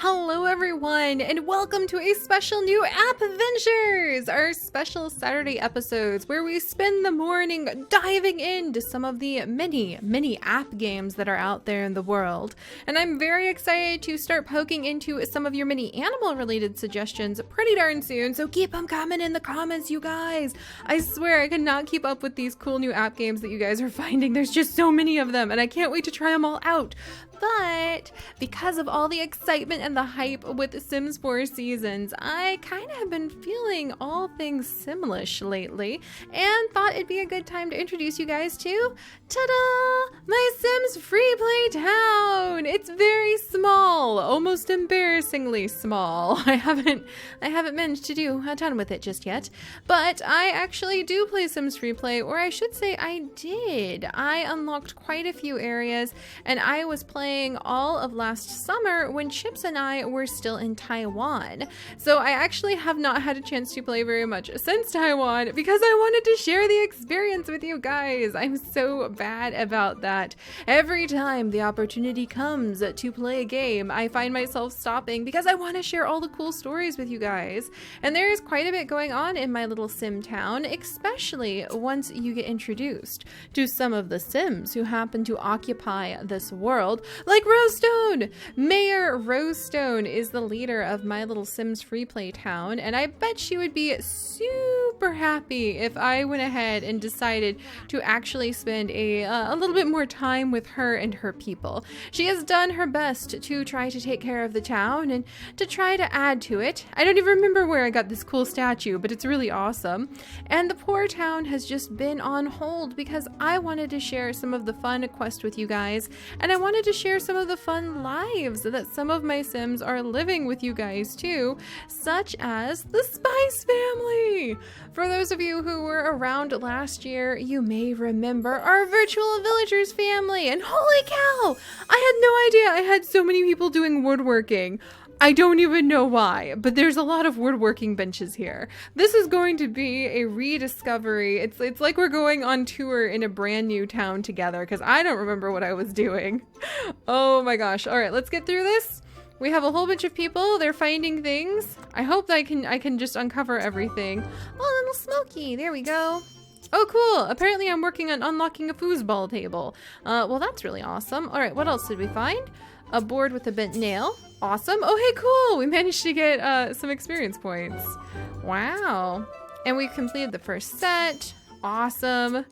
Hello everyone, and welcome to a special new APPventures, our special Saturday episodes where we spend the morning diving into some of the many app games that are out there in the world. And I'm very excited to start poking into some of your many animal related suggestions pretty darn soon, so keep them coming in the comments, you guys. I swear I cannot keep up with these cool new app games that you guys are finding. There's just so many of them and I can't wait to try them all out. But because of all the excitement and the hype with Sims 4 Seasons, I kind of have been feeling all things Simlish lately and thought it'd be a good time to introduce you guys to, ta-da, my Sims Freeplay town. It's very small, almost embarrassingly small. I haven't managed to do a ton with it just yet, but I actually do play Sims Freeplay, or I should say I did. I unlocked quite a few areas and I was playing all of last summer when Chips and I were still in Taiwan. So I actually have not had a chance to play very much since Taiwan because I wanted to share the experience with you guys. I'm so bad about that. Every time the opportunity comes to play a game, I find myself stopping because I want to share all the cool stories with you guys. And there is quite a bit going on in my little sim town, especially once you get introduced to some of the Sims who happen to occupy this world, like Rosestone! Mayor Rosestone is the leader of my little Sims Freeplay town, and I bet she would be super happy if I went ahead and decided to actually spend a little bit more time with her and her people. She has done her best to try to take care of the town and to try to add to it. I don't even remember where I got this cool statue, but it's really awesome. And the poor town has just been on hold because I wanted to share some of the fun quests with you guys, and I wanted to share some of the fun lives that some of my Sims are living with you guys too, such as the Spice family. For those of you who were around last year, you may remember our virtual villagers family, and holy cow, I had no idea I had so many people doing woodworking. I don't even know why, but there's a lot of woodworking benches here. This is going to be a rediscovery. It's like we're going on tour in a brand new town together because I don't remember what I was doing. Oh my gosh. All right, let's get through this. We have a whole bunch of people. They're finding things. I hope that I can just uncover everything. Oh, little Smokey. There we go. Oh, cool. Apparently I'm working on unlocking a foosball table. Well, that's really awesome. All right, what else did we find? A board with a bent nail. Awesome. Oh, hey, cool. We managed to get some experience points. Wow. And we completed the first set. Awesome.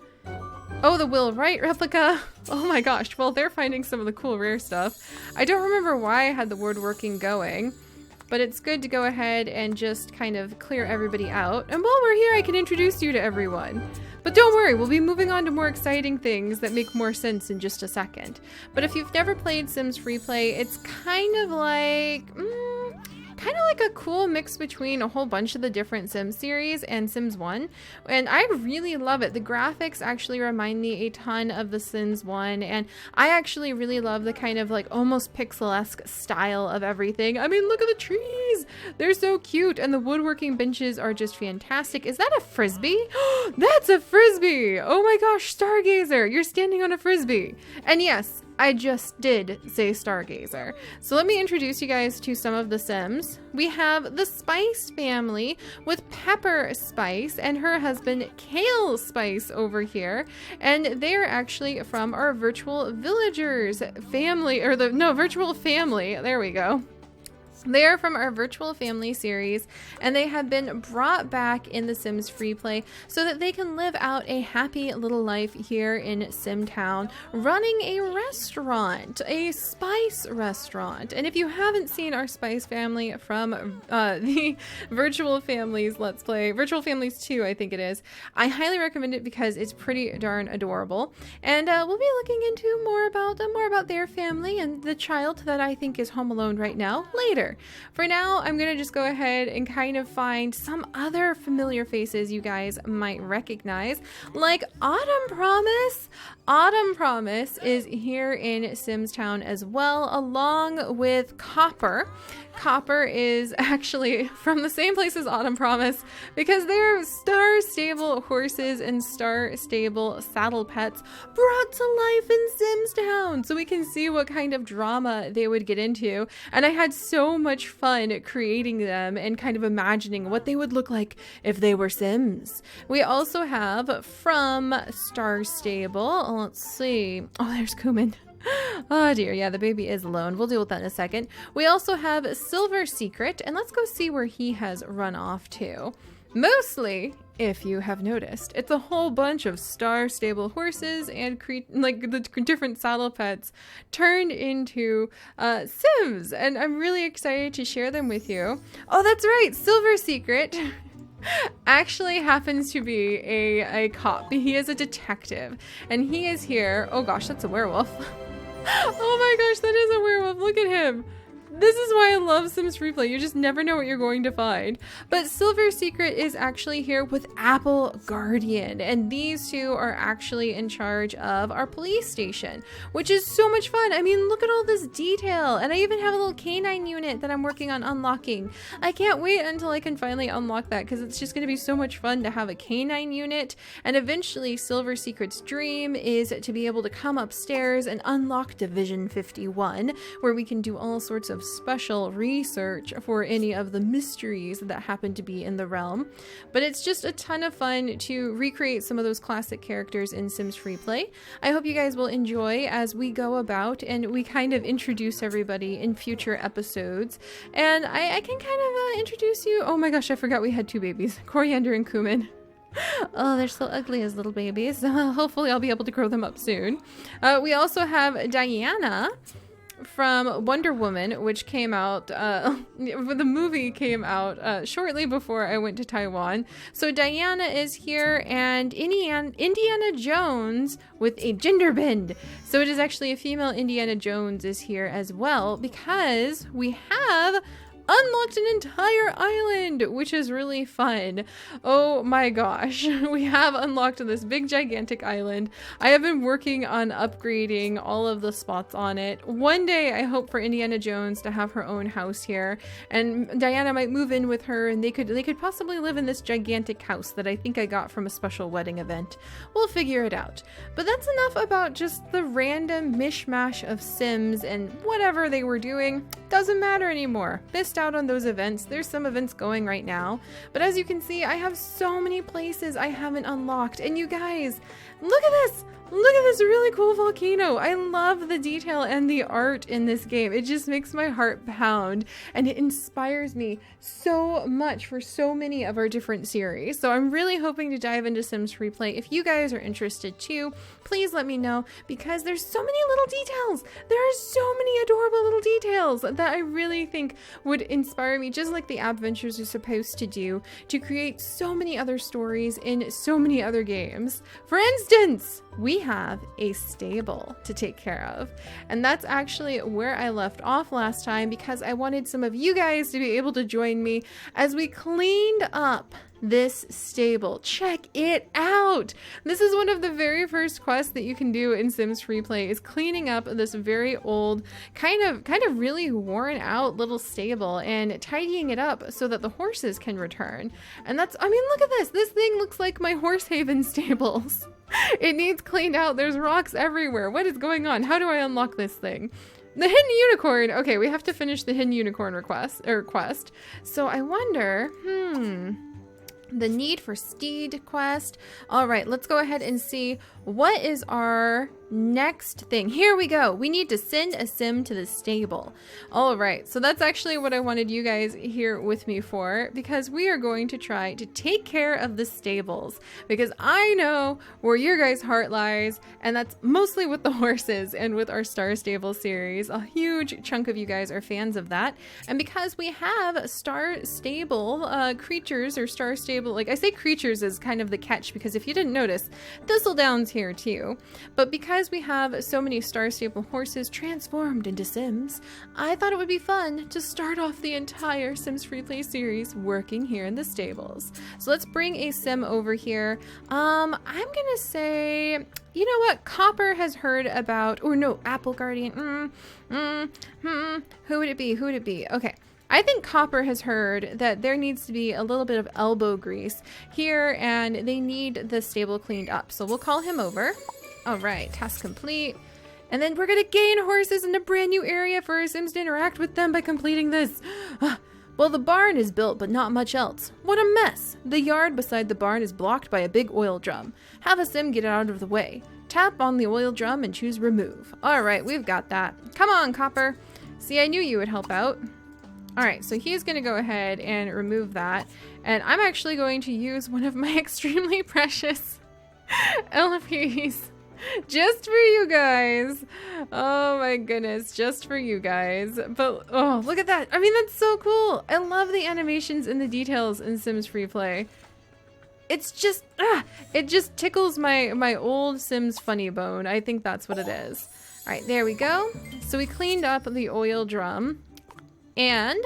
Oh, the Will Wright replica. Oh my gosh. Well, they're finding some of the cool rare stuff. I don't remember why I had the woodworking going, but it's good to go ahead and just kind of clear everybody out. And while we're here, I can introduce you to everyone. But don't worry, we'll be moving on to more exciting things that make more sense in just a second. But if you've never played Sims Freeplay, it's kind of like a cool mix between a whole bunch of the different Sims series and Sims 1. And I really love it. The graphics actually remind me a ton of the Sims 1. And I actually really love the kind of like almost pixel-esque style of everything. I mean, look at the trees. They're so cute. And the woodworking benches are just fantastic. Is that a frisbee? That's a frisbee. Oh my gosh, Stargazer. You're standing on a frisbee. And yes, I just did say Stargazer. So let me introduce you guys to some of the Sims. We have the Spice family with Pepper Spice and her husband Kale Spice over here. And they're actually from our virtual villagers family, or virtual family. There we go. They are from our virtual family series, and they have been brought back in the Sims Freeplay so that they can live out a happy little life here in SimTown, running a restaurant, a spice restaurant. And if you haven't seen our Spice family from the Virtual Families Let's Play, Virtual Families 2, I think it is, I highly recommend it because it's pretty darn adorable. And we'll be looking into more about their family and the child that I think is home alone right now later. For now, I'm going to just go ahead and kind of find some other familiar faces you guys might recognize, like Autumn Promise. Autumn Promise is here in SimsTown as well, along with Copper. Copper is actually from the same place as Autumn Promise because they're star stable horses and star stable saddle pets brought to life in SimsTown, so we can see what kind of drama they would get into. And I had so much fun creating them and kind of imagining what they would look like if they were Sims. We also have from Star Stable, let's see, oh, there's Cumin. Oh dear, yeah, the baby is alone. We'll deal with that in a second. We also have Silver Secret, and let's go see where he has run off to. Mostly, if you have noticed, it's a whole bunch of Star Stable horses and like the different saddle pets turned into Sims, and I'm really excited to share them with you. Oh, that's right, Silver Secret actually happens to be a cop. He is a detective, and he is here. Oh gosh, that's a werewolf. Oh my gosh, that is a werewolf. Look at him. This is why I love Sims Freeplay. You just never know what you're going to find. But Silver Secret is actually here with Apple Guardian, and these two are actually in charge of our police station, which is so much fun. I mean, look at all this detail, and I even have a little canine unit that I'm working on unlocking. I can't wait until I can finally unlock that, because it's just going to be so much fun to have a canine unit. And eventually Silver Secret's dream is to be able to come upstairs and unlock Division 51, where we can do all sorts of special research for any of the mysteries that happen to be in the realm. But it's just a ton of fun to recreate some of those classic characters in Sims Freeplay. I hope you guys will enjoy as we go about and we kind of introduce everybody in future episodes. And I can kind of introduce you. Oh my gosh, I forgot we had two babies, Coriander and Cumin. Oh, they're so ugly as little babies. Hopefully I'll be able to grow them up soon. We also have Diana from Wonder Woman, which came out, the movie came out shortly before I went to Taiwan. So Diana is here, and Indiana Jones with a gender bend. So it is actually a female Indiana Jones is here as well, because we have unlocked an entire island, which is really fun. Oh my gosh, we have unlocked this big gigantic island. I have been working on upgrading all of the spots on it. One day I hope for Indiana Jones to have her own house here, and Diana might move in with her, and they could possibly live in this gigantic house that I think I got from a special wedding event. We'll figure it out. But that's enough about just the random mishmash of Sims, and whatever they were doing doesn't matter anymore. Missed out on those events. There's some events going right now, but as you can see, I have so many places I haven't unlocked. And you guys, look at this! Look at this really cool volcano. I love the detail and the art in this game. It just makes my heart pound, and it inspires me so much for so many of our different series. So I'm really hoping to dive into Sims Freeplay. If you guys are interested too, please let me know, because there's so many little details. There are so many adorable little details that I really think would inspire me, just like the APPventures are supposed to do, to create so many other stories in so many other games. For instance, we have a stable to take care of, and that's actually where I left off last time, because I wanted some of you guys to be able to join me as we cleaned up this stable. Check it out. This is one of the very first quests that you can do in Sims Freeplay, is cleaning up this very old, kind of really worn out little stable and tidying it up so that the horses can return. And that's, I mean, look at this. This thing looks like my horse haven stables. It needs cleaned out. There's rocks everywhere. What is going on? How do I unlock this thing? The hidden unicorn. Okay, we have to finish the hidden unicorn quest. So I wonder, the need for steed quest. All right, let's go ahead and see what is our next thing. Here we go. We need to send a sim to the stable. All right, so that's actually what I wanted you guys here with me for, because we are going to try to take care of the stables, because I know where your guys' heart lies, and that's mostly with the horses and with our Star Stable series. A huge chunk of you guys are fans of that, and because we have Star Stable creatures, or Star Stable, like I say creatures is kind of the catch, because if you didn't notice, Thistledown's here too. But because we have so many Star Stable horses transformed into Sims, I thought it would be fun to start off the entire Sims Freeplay series working here in the stables. So let's bring a sim over here. I'm gonna say, you know what, Copper has heard about, or no, Apple Guardian. Who would it be? Who would it be? Okay. I think Copper has heard that there needs to be a little bit of elbow grease here, and they need the stable cleaned up. So we'll call him over. All right, task complete. And then we're gonna gain horses in a brand new area for our Sims to interact with them by completing this. Well, the barn is built, but not much else. What a mess! The yard beside the barn is blocked by a big oil drum. Have a Sim get out of the way. Tap on the oil drum and choose remove. Alright, we've got that. Come on, Copper. See, I knew you would help out. Alright, so he's going to go ahead and remove that. And I'm actually going to use one of my extremely precious LPs. Just for you guys. Oh my goodness, just for you guys. But, oh, look at that. I mean, that's so cool. I love the animations and the details in Sims Freeplay. It's just, it just tickles my old Sims funny bone. I think that's what it is. All right, there we go. So we cleaned up the oil drum and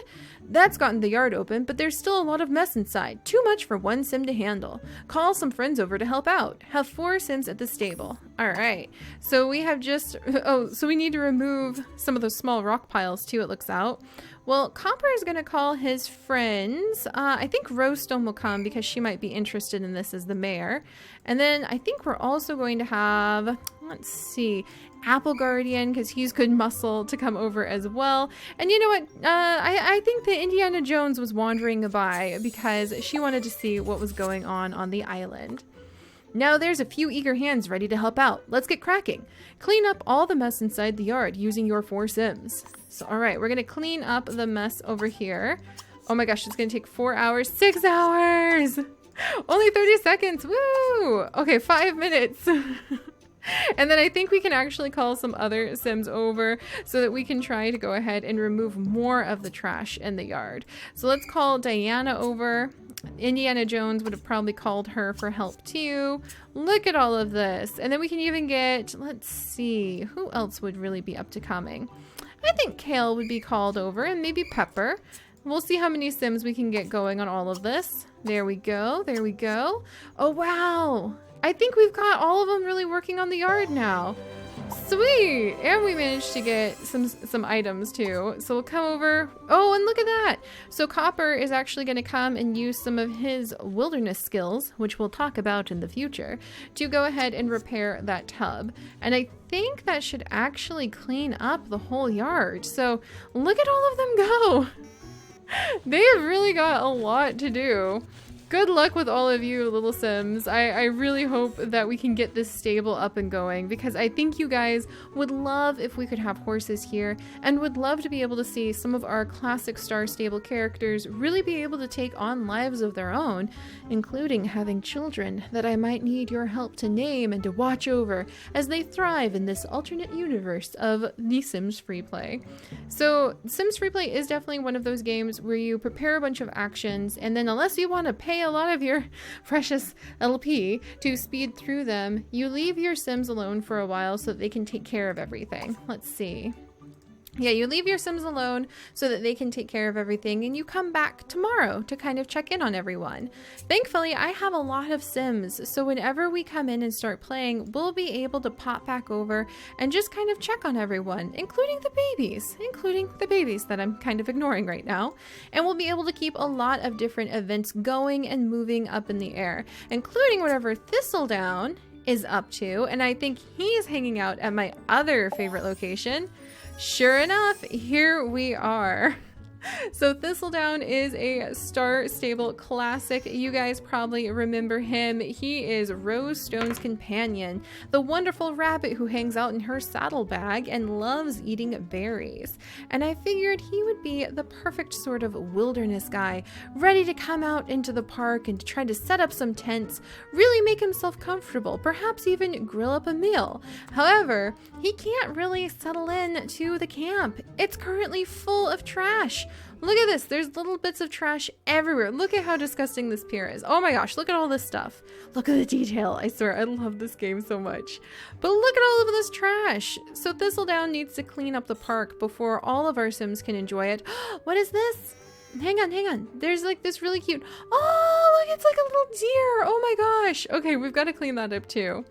that's gotten the yard open, but there's still a lot of mess inside. Too much for one Sim to handle. Call some friends over to help out. Have 4 Sims at the stable. All right, so we have just, so we need to remove some of those small rock piles too, it looks out. Well, Copper is going to call his friends. I think Rosestone will come because she might be interested in this as the mayor. And then I think we're also going to have, let's see, Apple Guardian, because he's good muscle, to come over as well. And you know what? I think that Indiana Jones was wandering by because she wanted to see what was going on the island. Now there's a few eager hands ready to help out. Let's get cracking. Clean up all the mess inside the yard using your 4 Sims. So, all right, we're going to clean up the mess over here. Oh my gosh, it's going to take 4 hours. 6 hours! Only 30 seconds. Woo! Okay, 5 minutes. And then I think we can actually call some other Sims over so that we can try to go ahead and remove more of the trash in the yard. So let's call Diana over. Indiana Jones would have probably called her for help too. Look at all of this. And then we can even get, let's see, who else would really be up to coming? I think Kale would be called over and maybe Pepper. We'll see how many Sims we can get going on all of this. There we go. There we go. Oh, wow. I think we've got all of them really working on the yard now. Sweet! And we managed to get some items too. So we'll come over. Oh, and look at that! So Copper is actually going to come and use some of his wilderness skills, which we'll talk about in the future, to go ahead and repair that tub. And I think that should actually clean up the whole yard. So look at all of them go! They have really got a lot to do. Good luck with all of you little Sims. I really hope that we can get this stable up and going because I think you guys would love if we could have horses here and would love to be able to see some of our classic Star Stable characters really be able to take on lives of their own, including having children that I might need your help to name and to watch over as they thrive in this alternate universe of the Sims Freeplay. So Sims Freeplay is definitely one of those games where you prepare a bunch of actions and then unless you want to pay a lot of your precious LP to speed through them, you leave your Sims alone for a while so that they can take care of everything. Let's see. Yeah, you leave your Sims alone so that they can take care of everything and you come back tomorrow to kind of check in on everyone. Thankfully, I have a lot of Sims, so whenever we come in and start playing, we'll be able to pop back over and just kind of check on everyone, including the babies that I'm kind of ignoring right now. And we'll be able to keep a lot of different events going and moving up in the air, including whatever Thistledown is up to, and I think he's hanging out at my other favorite location. Sure enough, here we are. So Thistledown is a Star Stable classic. You guys probably remember him. He is Rosestone's companion, the wonderful rabbit who hangs out in her saddlebag and loves eating berries. And I figured he would be the perfect sort of wilderness guy, ready to come out into the park and to try to set up some tents, really make himself comfortable, perhaps even grill up a meal. However, he can't really settle in to the camp. It's currently full of trash. Look at this. There's little bits of trash everywhere. Look at how disgusting this pier is. Oh my gosh, look at all this stuff. Look at the detail. I swear, I love this game so much. But look at all of this trash. So Thistledown needs to clean up the park before all of our Sims can enjoy it. What is this? Hang on. There's like this really cute. Oh, look, it's like a little deer. Oh my gosh. Okay, we've got to clean that up too.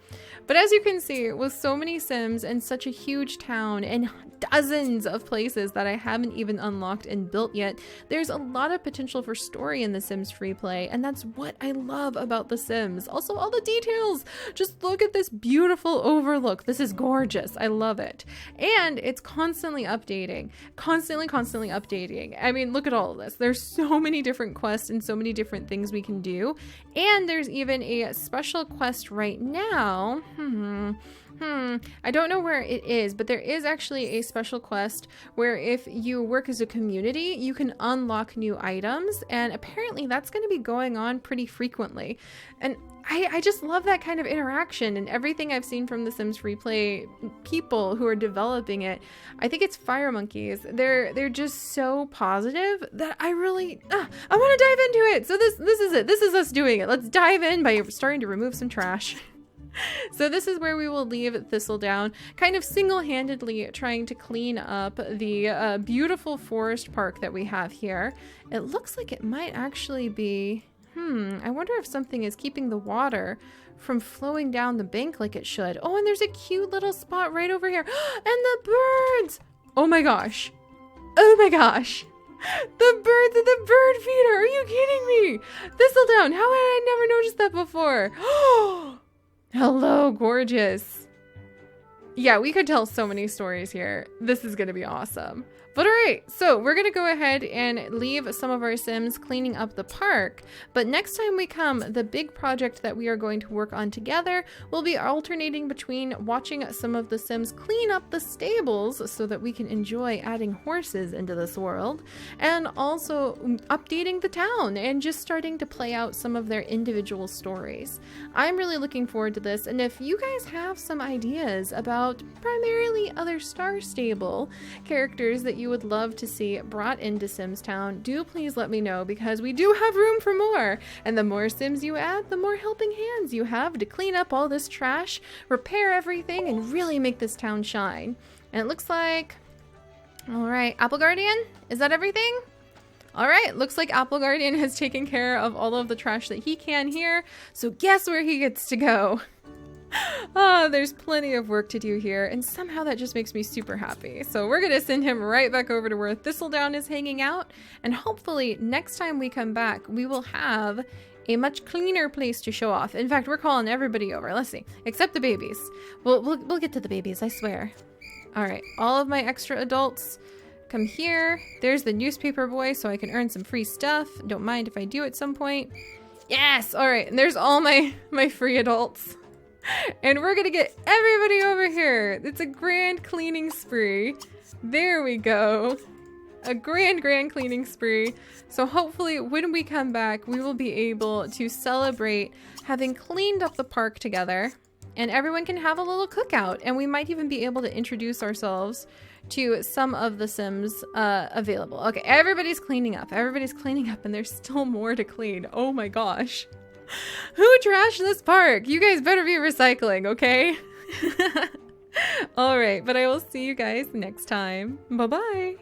But as you can see, with so many Sims and such a huge town and dozens of places that I haven't even unlocked and built yet, there's a lot of potential for story in The Sims Freeplay, and that's what I love about The Sims. Also, all the details. Just look at this beautiful overlook. This is gorgeous. I love it. And it's constantly updating. Constantly updating. I mean, look at all of this. There's so many different quests and so many different things we can do. And there's even a special quest right now. I don't know where it is, but there is actually a special quest where if you work as a community, you can unlock new items, and apparently that's going to be going on pretty frequently. And I just love that kind of interaction, and everything I've seen from the Sims Freeplay people who are developing it. I think it's Fire Monkeys. They're just so positive that I really I want to dive into it. So this is it. This is us doing it. Let's dive in by starting to remove some trash. So this is where we will leave Thistledown, kind of single-handedly trying to clean up the beautiful forest park that we have here. It looks like it might actually be, I wonder if something is keeping the water from flowing down the bank like it should. Oh, and there's a cute little spot right over here. And the birds! Oh my gosh. Oh my gosh. The birds at the bird feeder! Are you kidding me? Thistledown, how had I never noticed that before? Hello, gorgeous. Yeah, we could tell so many stories here. This is going to be awesome. But all right, so we're going to go ahead and leave some of our Sims cleaning up the park. But next time we come, the big project that we are going to work on together will be alternating between watching some of the Sims clean up the stables so that we can enjoy adding horses into this world, and also updating the town and just starting to play out some of their individual stories. I'm really looking forward to this, and if you guys have some ideas about primarily other Star Stable characters that you would love to see brought into SimsTown, do please let me know, because we do have room for more, and the more Sims you add, the more helping hands you have to clean up all this trash, repair everything, and really make this town shine. And it looks like, all right, Apple Guardian, is that everything? All right, looks like Apple Guardian has taken care of all of the trash that he can here, so guess where he gets to go? There's plenty of work to do here, and somehow that just makes me super happy. So we're gonna send him right back over to where Thistledown is hanging out, and hopefully next time we come back, we will have a much cleaner place to show off. In fact, we're calling everybody over. Let's see, except the babies. We'll get to the babies, I swear. All right, all of my extra adults, come here. There's the newspaper boy, so I can earn some free stuff. Don't mind if I do at some point. Yes, all right, and there's all my free adults. And we're gonna get everybody over here. It's a grand cleaning spree. There we go. A grand cleaning spree. So hopefully when we come back, we will be able to celebrate having cleaned up the park together, and everyone can have a little cookout, and we might even be able to introduce ourselves to some of the Sims available. Okay, everybody's cleaning up, and there's still more to clean. Oh my gosh. Who trashed this park? You guys better be recycling, okay? All right, but I will see you guys next time. Bye-bye.